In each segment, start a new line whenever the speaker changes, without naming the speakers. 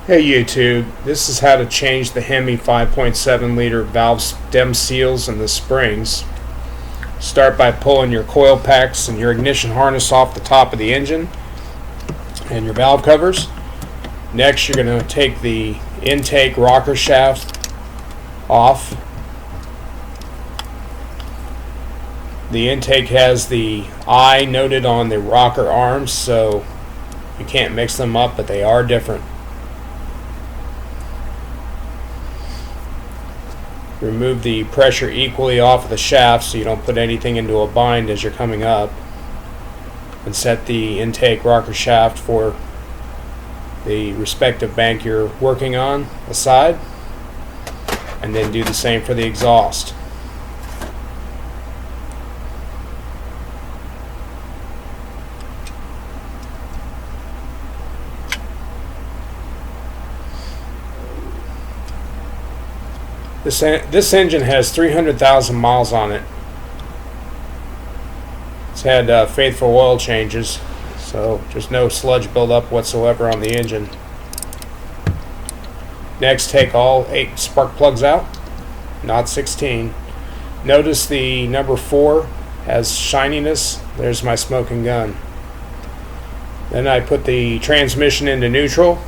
Hey YouTube, this is how to change the HEMI 5.7 liter valve stem seals and the springs. Start by pulling your coil packs and your ignition harness off the top of the engine and your valve covers. Next you're going to take the intake rocker shaft off. The intake has the I noted on the rocker arms, so you can't mix them up, but they are different. Remove the pressure equally off of the shaft so you don't put anything into a bind as you're coming up, and set the intake rocker shaft for the respective bank you're working on aside, and then do the same for the exhaust. This engine has 300,000 miles on it. It's had faithful oil changes, so there's no sludge buildup whatsoever on the engine. Next, take all 8 spark plugs out, not 16. Notice the number 4 has shininess. There's my smoking gun. Then I put the transmission into neutral,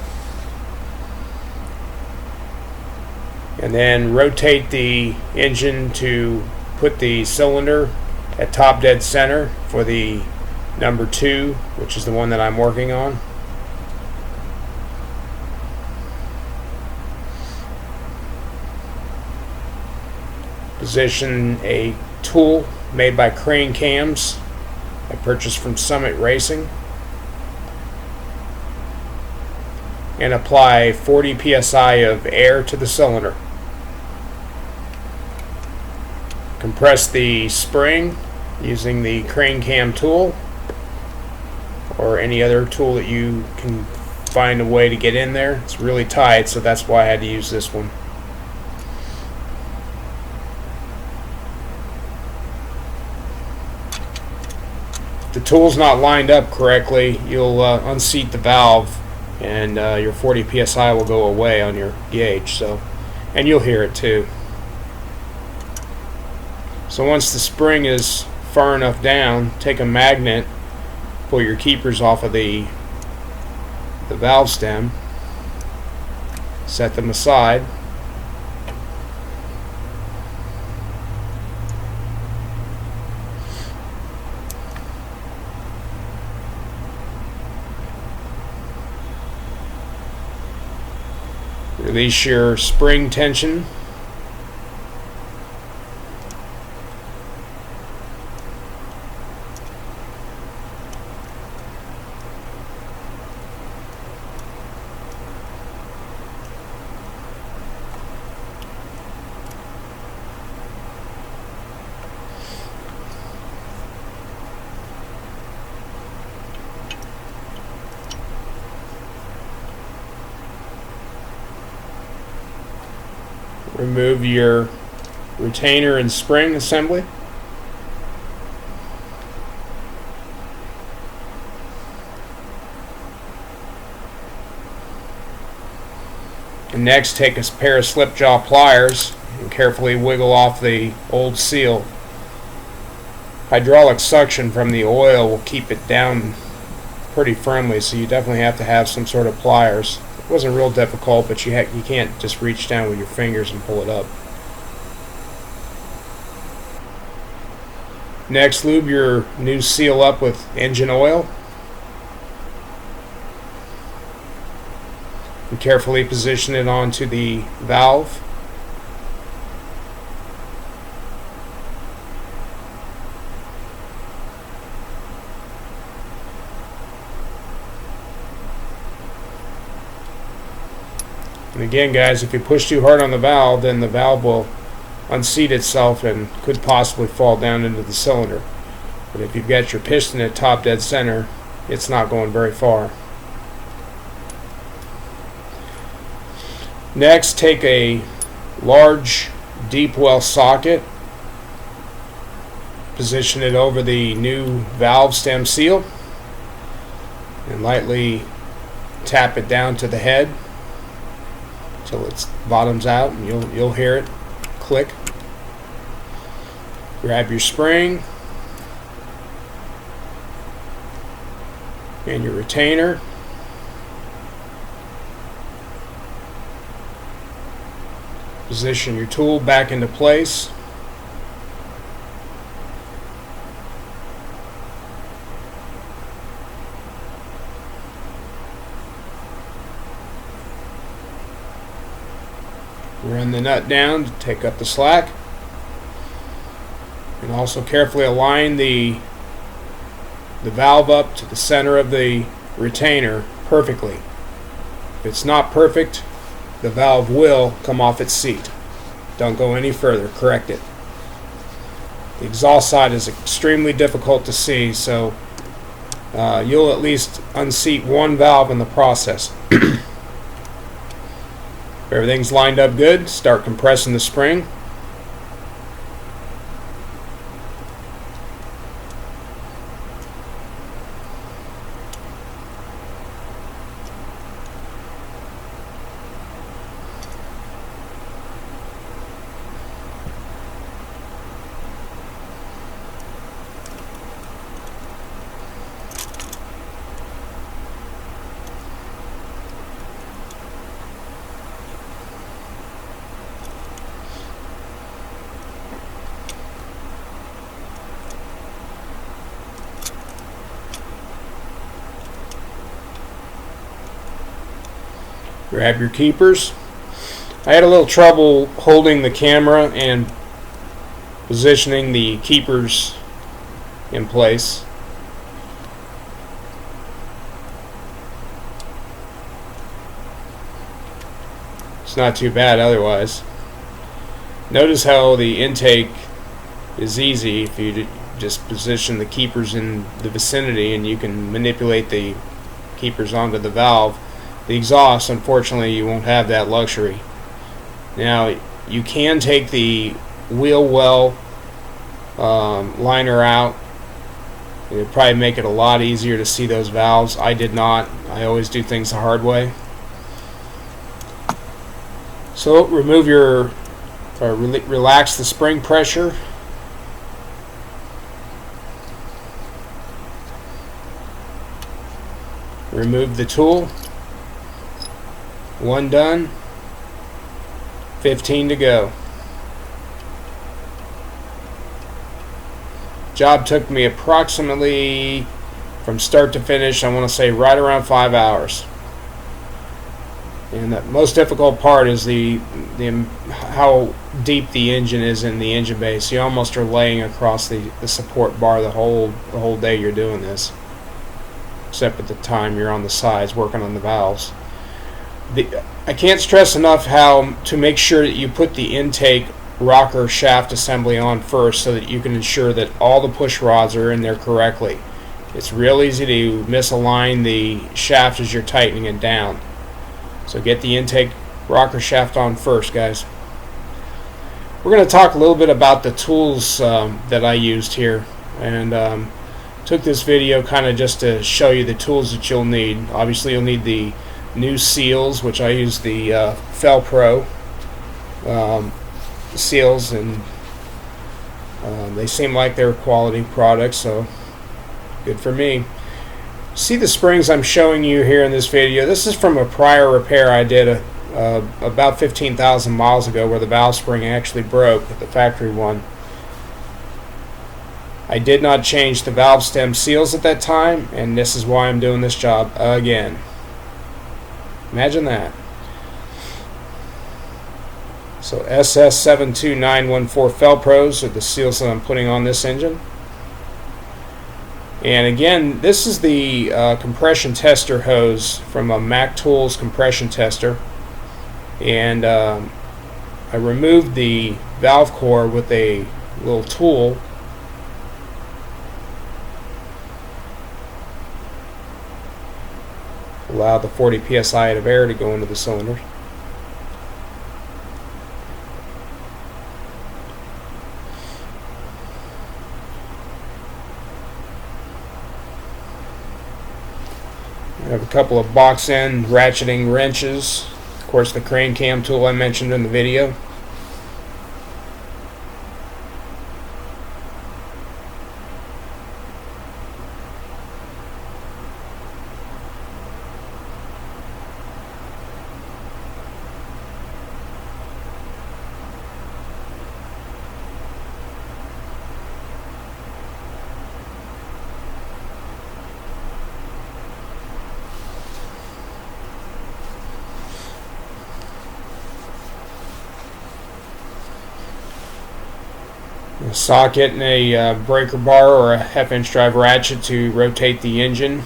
and then rotate the engine to put the cylinder at top dead center for the number 2, which is the one that I'm working on. Position a tool made by Crane Cams I purchased from Summit Racing, and apply 40 psi of air to the cylinder. Compress the spring using the Crane Cam tool or any other tool that you can find a way to get in there. It's really tight, so that's why I had to use this one. If the tool's not lined up correctly, you'll unseat the valve, and your 40 psi will go away on your gauge, and you'll hear it too. So once the spring is far enough down, take a magnet, pull your keepers off of the valve stem, set them aside, release your spring tension, remove your retainer and spring assembly, and next take a pair of slip jaw pliers and carefully wiggle off the old seal. Hydraulic suction from the oil will keep it down pretty firmly, so you definitely have to have some sort of pliers. It wasn't real difficult, but you can't just reach down with your fingers and pull it up. Next, lube your new seal up with engine oil and carefully position it onto the valve. And again, guys, if you push too hard on the valve, then the valve will unseat itself and could possibly fall down into the cylinder. But if you've got your piston at top dead center, it's not going very far. Next, take a large deep well socket, position it over the new valve stem seal, and lightly tap it down to the head. till its bottoms out, and you'll hear it click. Grab your spring and your retainer. Position your tool back into place. Run the nut down to take up the slack, and also carefully align the valve up to the center of the retainer perfectly. If it's not perfect, the valve will come off its seat. Don't go any further, correct it. The exhaust side is extremely difficult to see, so you'll at least unseat one valve in the process. If everything's lined up good, start compressing the spring. Grab your keepers. I had a little trouble holding the camera and positioning the keepers in place. It's not too bad otherwise. Notice how the intake is easy if you just position the keepers in the vicinity, and you can manipulate the keepers onto the valve. The exhaust, unfortunately, you won't have that luxury. Now, you can take the wheel well liner out. It would probably make it a lot easier to see those valves. I did not. I always do things the hard way. So remove your, relax the spring pressure. Remove the tool. One done, 15 to go. Job took me approximately, from start to finish, I want to say right around 5 hours. And the most difficult part is how deep the engine is in the engine base. You almost are laying across the support bar the whole day you're doing this, except at the time you're on the sides working on the valves. I can't stress enough how to make sure that you put the intake rocker shaft assembly on first, so that you can ensure that all the push rods are in there correctly. It's real easy to misalign the shaft as you're tightening it down. So get the intake rocker shaft on first, guys. We're going to talk a little bit about the tools that I used here, and took this video kind of just to show you the tools that you'll need. Obviously you'll need the new seals, which I use the Fel-Pro seals, and they seem like they're quality products, so good for me. See the springs I'm showing you here in this video? This is from a prior repair I did about 15,000 miles ago, where the valve spring actually broke, the factory one. I did not change the valve stem seals at that time, and this is why I'm doing this job again. Imagine that. So SS72914 Fel-Pros are the seals that I'm putting on this engine. And again, this is the compression tester hose from a Mac Tools compression tester. And I removed the valve core with a little tool. Allow the 40 psi of air to go into the cylinder. I have a couple of box end ratcheting wrenches. Of course, the crane cam tool I mentioned in the video. A socket and a breaker bar or a half-inch drive ratchet to rotate the engine.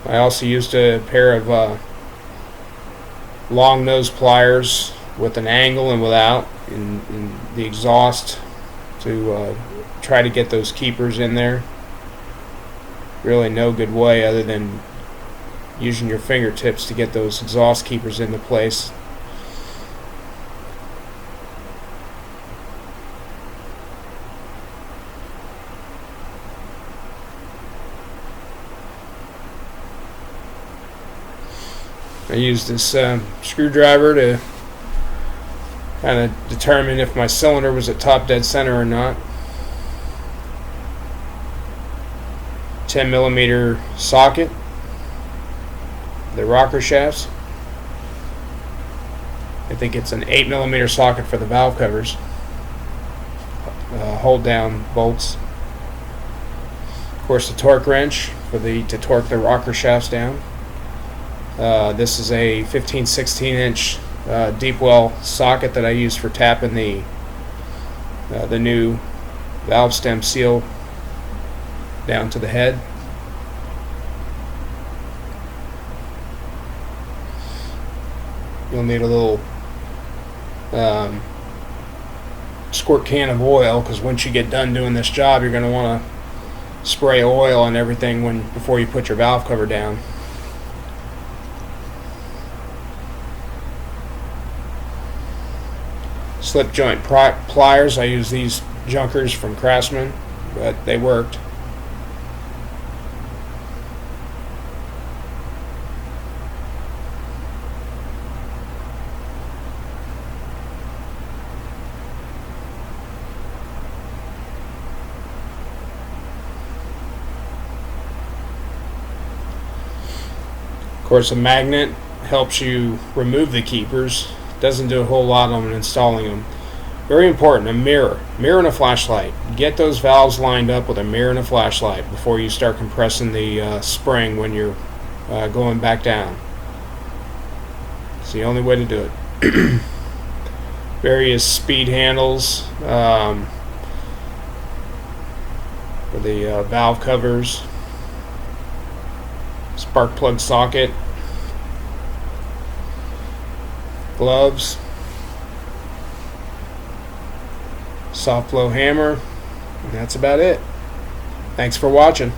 I also used a pair of long nose pliers with an angle and without in the exhaust to try to get those keepers in there. Really no good way other than using your fingertips to get those exhaust keepers into place. I used this screwdriver to kind of determine if my cylinder was at top dead center or not. 10mm socket, the rocker shafts. I think it's an 8mm socket for the valve covers. Hold down bolts. Of course, the torque wrench to torque the rocker shafts down. This is a 15/16 inch deep well socket that I use for tapping the new valve stem seal down to the head. You'll need a little squirt can of oil, because once you get done doing this job, you're going to want to spray oil on everything before you put your valve cover down. Slip joint pliers. I use these junkers from Craftsman, but they worked. Of course, a magnet helps you remove the keepers. Doesn't do a whole lot on installing them. Very important, a mirror and a flashlight. Get those valves lined up with a mirror and a flashlight before you start compressing the spring when you're going back down. It's the only way to do it. Various speed handles for the valve covers, spark plug socket, gloves, soft blow hammer, and that's about it. Thanks for watching.